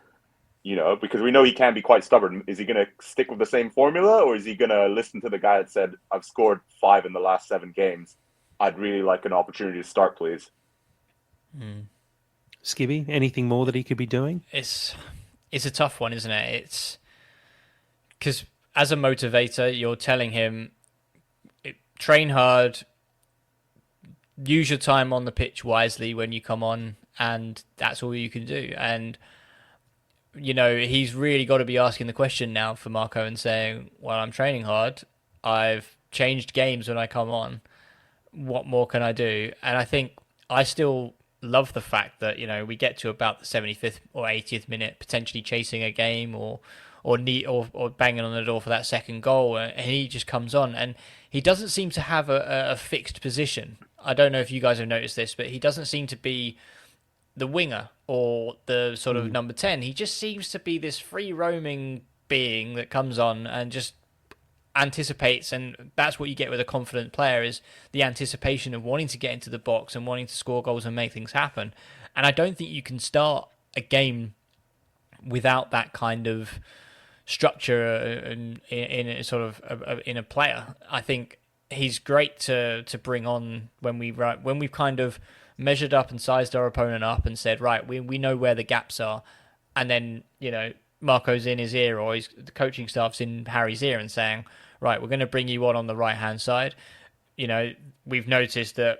S4: because we know he can be quite stubborn. Is he going to stick with the same formula, or is he going to listen to the guy that said, "I've scored 5 in the last 7 games. I'd really like an opportunity to start, please."
S3: Skibby, anything more that he could be doing?
S5: It's a tough one, isn't it? It's because as a motivator, you're telling him, train hard, use your time on the pitch wisely when you come on, and that's all you can do. And, he's really got to be asking the question now for Marco and saying, well, I'm training hard. I've changed games when I come on. What more can I do? And I think I still love the fact that, we get to about the 75th or 80th minute, potentially chasing a game or or banging on the door for that second goal, and he just comes on, and he doesn't seem to have a fixed position. I don't know if you guys have noticed this, but he doesn't seem to be the winger or the sort of number 10. He just seems to be this free roaming being that comes on and just anticipates, and that's what you get with a confident player, is the anticipation of wanting to get into the box and wanting to score goals and make things happen. And I don't think you can start a game without that kind of structure in a sort of in a player. I think he's great to bring on when we've kind of measured up and sized our opponent up and said, right, we know where the gaps are, and then Marco's in his ear, or the coaching staff's in Harry's ear and saying, right, we're going to bring you on the right hand side. We've noticed that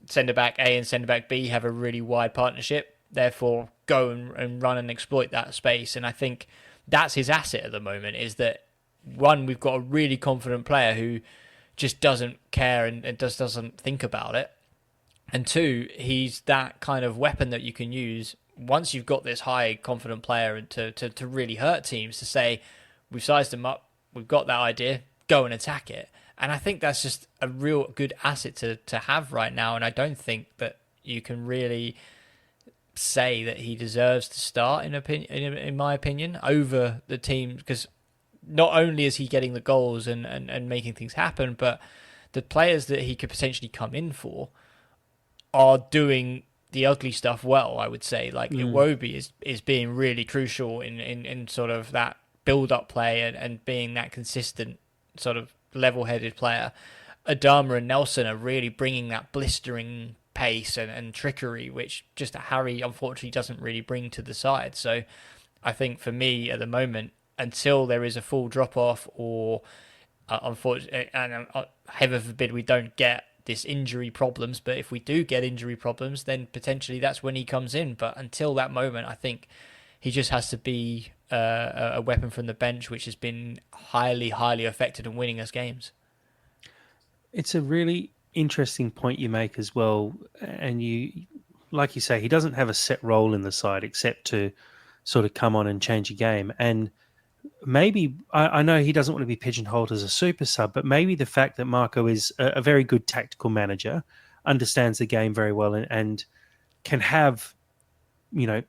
S5: centre back A and centre back B have a really wide partnership, therefore go and run and exploit that space. And I think that's his asset at the moment, is that one, we've got a really confident player who just doesn't care and just doesn't think about it. And two, he's that kind of weapon that you can use once you've got this high confident player to really hurt teams, to say, we've sized them up, we've got that idea, go and attack it. And I think that's just a real good asset to have right now. And I don't think that you can really say that he deserves to start, in my opinion, over the team, because not only is he getting the goals and making things happen, but the players that he could potentially come in for are doing the ugly stuff well, I would say. Like Iwobi is being really crucial in sort of that build-up play and being that consistent sort of level-headed player. Adama and Nelson are really bringing that blistering pace and trickery, which just Harry unfortunately doesn't really bring to the side. So I think for me at the moment, until there is a full drop-off, or unfortunately, and heaven forbid we don't get this injury problems, but if we do get injury problems, then potentially that's when he comes in. But until that moment, I think he just has to be a weapon from the bench, which has been highly, highly effective in winning us games.
S3: It's a really interesting point you make as well. And like you say, he doesn't have a set role in the side except to sort of come on and change a game. And maybe, I know he doesn't want to be pigeonholed as a super sub, but maybe the fact that Marco is a very good tactical manager, understands the game very well, and can have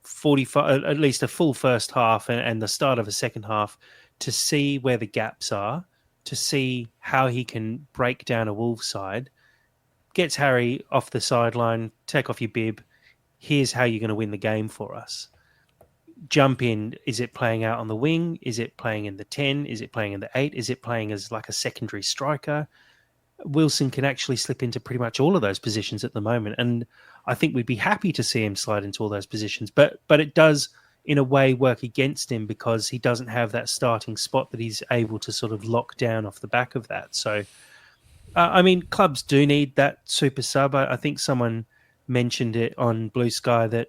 S3: 45, at least a full first half and the start of a second half, to see where the gaps are, to see how he can break down a Wolves side, gets Harry off the sideline, take off your bib, here's how you're going to win the game for us. Jump in. Is it playing out on the wing? Is it playing in the 10? Is it playing in the 8? Is it playing as like a secondary striker? Wilson can actually slip into pretty much all of those positions at the moment. And I think we'd be happy to see him slide into all those positions. But it does, in a way, work against him, because he doesn't have that starting spot that he's able to sort of lock down off the back of that. So, I mean, clubs do need that super sub. I think someone mentioned it on Blue Sky that,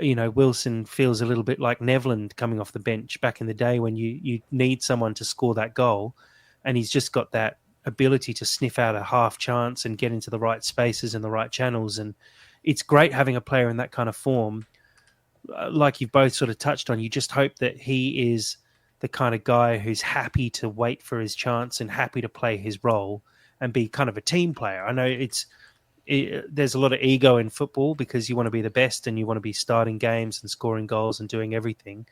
S3: Wilson feels a little bit like Nevland coming off the bench back in the day, when you need someone to score that goal, and he's just got that ability to sniff out a half chance and get into the right spaces and the right channels. And it's great having a player in that kind of form. Like you've both sort of touched on, you just hope that he is the kind of guy who's happy to wait for his chance and happy to play his role and be kind of a team player. I know there's a lot of ego in football, because you want to be the best and you want to be starting games and scoring goals and doing everything.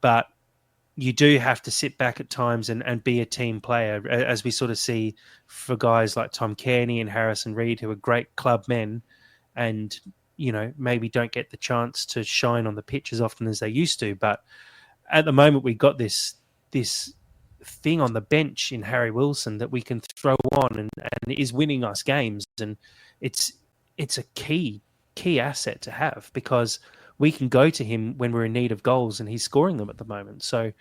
S3: But you do have to sit back at times and be a team player, as we sort of see for guys like Tom Kearney and Harrison Reed, who are great club men and, maybe don't get the chance to shine on the pitch as often as they used to. But at the moment, we've got this thing on the bench in Harry Wilson that we can throw on and is winning us games. And it's a key asset to have, because we can go to him when we're in need of goals and he's scoring them at the moment. So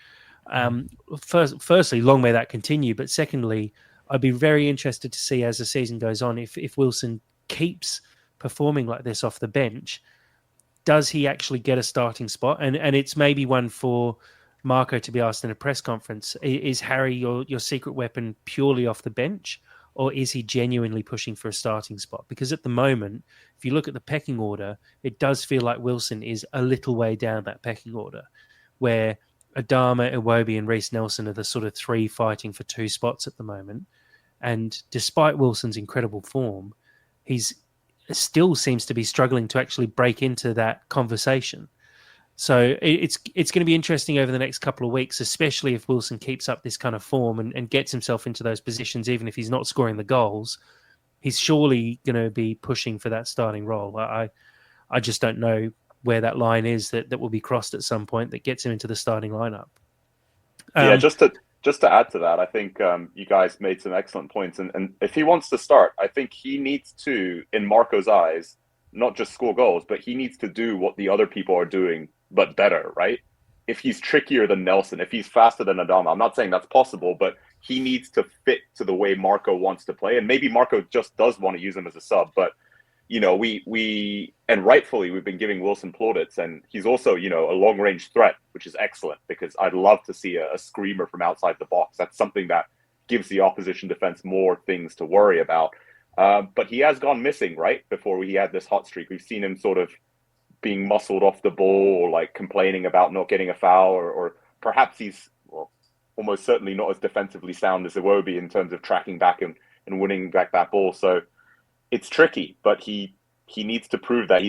S3: firstly, long may that continue. But secondly, I'd be very interested to see, as the season goes on, if Wilson keeps performing like this off the bench, does he actually get a starting spot? And it's maybe one for Marco to be asked in a press conference. Is Harry your secret weapon purely off the bench, or is he genuinely pushing for a starting spot? Because at the moment, if you look at the pecking order, it does feel like Wilson is a little way down that pecking order, where Adama, Iwobi, and Reece Nelson are the sort of three fighting for two spots at the moment. And despite Wilson's incredible form, he's still seems to be struggling to actually break into that conversation. So it's going to be interesting over the next couple of weeks, especially if Wilson keeps up this kind of form and gets himself into those positions, even if he's not scoring the goals. He's surely going to be pushing for that starting role. I just don't know where that line is that will be crossed at some point that gets him into the starting lineup.
S4: Just to add to that, I think you guys made some excellent points. And if he wants to start, I think he needs to, in Marco's eyes, not just score goals, but he needs to do what the other people are doing, but better, right? If he's trickier than Nelson, if he's faster than Adama, I'm not saying that's possible, but he needs to fit to the way Marco wants to play. And maybe Marco just does want to use him as a sub, but we and rightfully we've been giving Wilson plaudits, and he's also, a long range threat, which is excellent because I'd love to see a screamer from outside the box. That's something that gives the opposition defense more things to worry about. But he has gone missing, right? Before he had this hot streak, we've seen him sort of being muscled off the ball or like complaining about not getting a foul, or perhaps he's almost certainly not as defensively sound as Iwobi in terms of tracking back and winning back that ball. So it's tricky, but he needs to prove that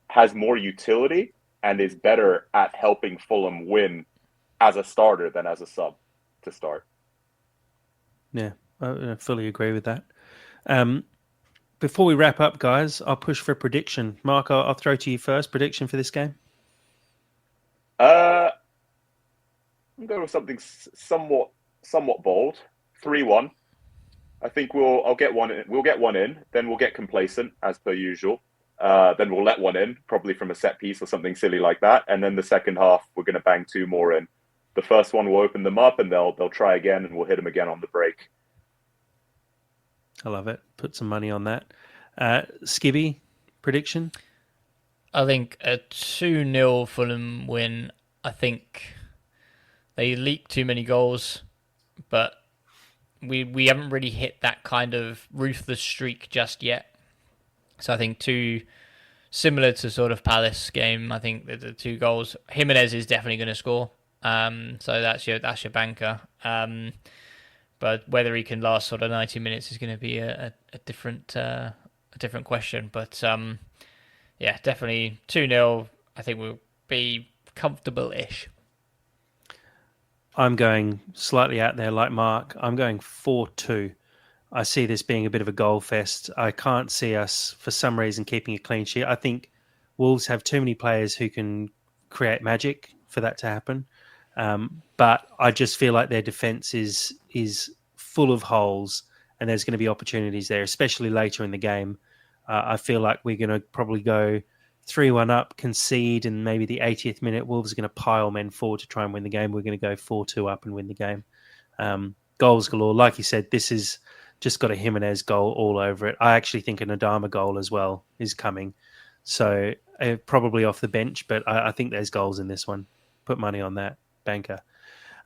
S4: has more utility and is better at helping Fulham win as a starter than as a sub to start.
S3: Yeah, I fully agree with that. Before we wrap up, guys, I'll push for a prediction. Mark, I'll throw to you first. Prediction for this game?
S4: I'm going with something somewhat bold. 3-1. I think we'll get one in, then we'll get complacent as per usual. Then we'll let one in, probably from a set piece or something silly like that. And then the second half, we're going to bang two more in. The first one will open them up, and they'll try again, and we'll hit them again on the break.
S3: I love it. Put some money on that. Skibby, prediction?
S5: I think a 2-0 Fulham win. I think they leak too many goals, but we haven't really hit that kind of ruthless streak just yet. So I think similar to sort of Palace game, I think the 2 goals, Jimenez is definitely going to score. So that's your banker. But whether he can last sort of 90 minutes is going to be a different question. But definitely 2-0. I think we'll be comfortable-ish.
S3: I'm going slightly out there like Mark. I'm going 4-2. I see this being a bit of a goal fest. I can't see us, for some reason, keeping a clean sheet. I think Wolves have too many players who can create magic for that to happen. But I just feel like their defence is full of holes, and there's going to be opportunities there, especially later in the game. I feel like we're going to probably go 3-1 up, concede, and maybe the 80th minute, Wolves are going to pile men forward to try and win the game. We're going to go 4-2 up and win the game. Goals galore. Like you said, this is just got a Jimenez goal all over it. I actually think an Adama goal as well is coming. So probably off the bench, but I think there's goals in this one. Put money on that, banker.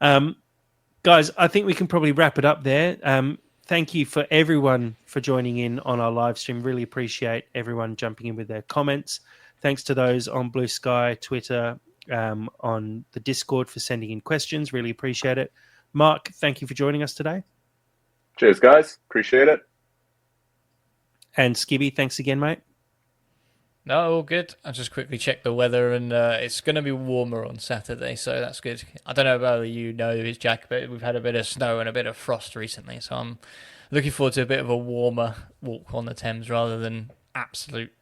S3: Guys, I think we can probably wrap it up there. Thank you for everyone for joining in on our live stream. Really appreciate everyone jumping in with their comments. Thanks to those on Blue Sky, Twitter, on the Discord for sending in questions. Really appreciate it. Mark, thank you for joining us today.
S4: Cheers, guys. Appreciate it.
S3: And Skibby, thanks again, mate.
S5: No, all good. I just quickly checked the weather, and it's going to be warmer on Saturday, so that's good. I don't know whether you know this, Jack, but we've had a bit of snow and a bit of frost recently, so I'm looking forward to a bit of a warmer walk on the Thames rather than absolute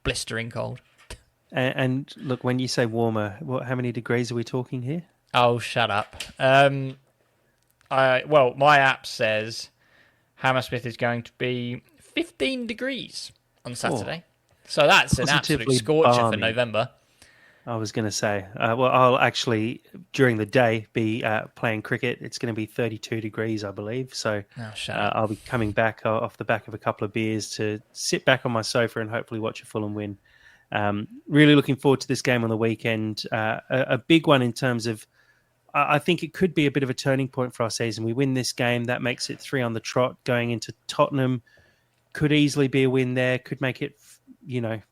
S5: blistering cold.
S3: And look, when you say warmer, how many degrees are we talking here?
S5: Oh, shut up. My app says Hammersmith is going to be 15 degrees on Saturday. So that's an absolute scorcher for November.
S3: I was going to say, I'll actually, during the day, be playing cricket. It's going to be 32 degrees, I believe. So I'll be coming back off the back of a couple of beers to sit back on my sofa and hopefully watch a Fulham win. Really looking forward to this game on the weekend. A big one in terms of, I think it could be a bit of a turning point for our season. We win this game, that makes it 3 on the trot. Going into Tottenham could easily be a win there, could make it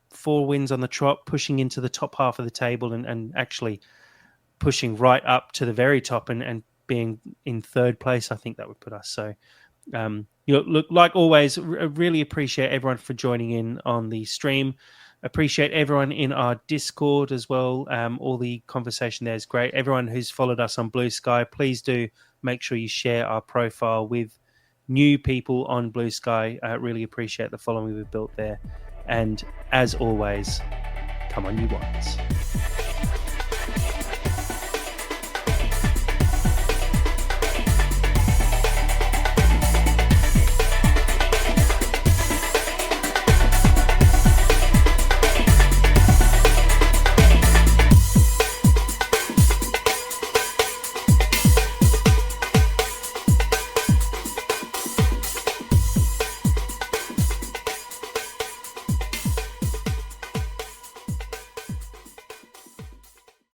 S3: 4 wins on the trot, pushing into the top half of the table and actually pushing right up to the very top and being in third place, I think that would put us. So, look, like always, really appreciate everyone for joining in on the stream. Appreciate everyone in our Discord as well. All the conversation there is great. Everyone who's followed us on Blue Sky, please do make sure you share our profile with new people on Blue Sky. Really appreciate the following we've built there. And as always, come on, you Whites.